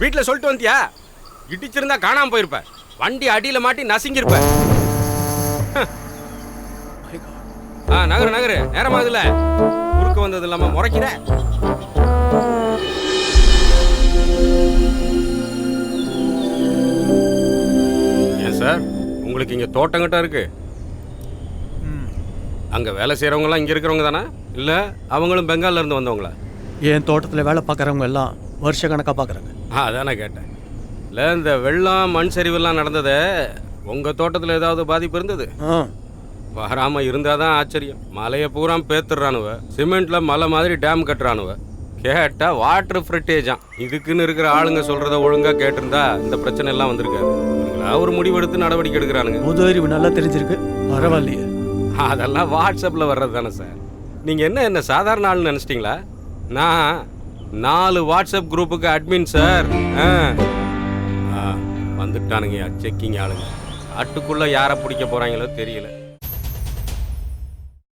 வீட்டில் சொல்லிட்டு வந்தியா? இடிச்சிருந்தா காணாமல் போயிருப்ப. வண்டி அடியில் மாட்டி நசுங்கிருப்ப. நகரு நகரு, நேரமாகுதுல. குறுக்க வந்தது இல்லாம முறைக்கிற. ஏன் சார், உங்களுக்கு இங்க தோட்டங்கிட்ட இருக்கு? அங்க வேலை செய்யறவங்கலாம் இங்க இருக்கிறவங்க தானே, இல்ல அவங்களும் பெங்கால்ல இருந்து வந்தவங்களா? என் தோட்டத்தில் வேலை பார்க்குறவங்க எல்லாம் வருஷ கணக்காக பார்க்குறாங்க. அதானே கேட்டேன். இல்லை, இந்த வெள்ளம் மண் சரிவெல்லாம் நடந்தது உங்கள் தோட்டத்தில் ஏதாவது பாதிப்பு இருந்தது? வராமல் இருந்தால் தான் ஆச்சரியம். மலையை பூரா பேத்துடுறானுவ, சிமெண்ட்டில் மலை மாதிரி டேம் கட்டுறானுவ. கேட்டால் வாட்டர் ஃப்ரிட்டேஜான். இதுக்குன்னு இருக்கிற ஆளுங்க சொல்கிறத ஒழுங்காக கேட்டிருந்தா இந்த பிரச்சனை எல்லாம் வந்திருக்காது. ஒரு முடிவெடுத்து நடவடிக்கை எடுக்கிறானுங்க. பொது அறிவு நல்லா தெரிஞ்சிருக்கு, பரவாயில்லையே. அதெல்லாம் வாட்ஸ்அப்பில் வர்றது தானே சார். நீங்கள் என்ன சாதாரண ஆள்னு நினச்சிட்டிங்களா? நான் 4 வாட்ஸ்அப் குரூப்புக்கு அட்மின் சார். வந்துட்டானுங்க செக்கிங் ஆளுங்க. காட்டுக்குள்ளே யாரை பிடிக்க போகிறாங்களோ தெரியல.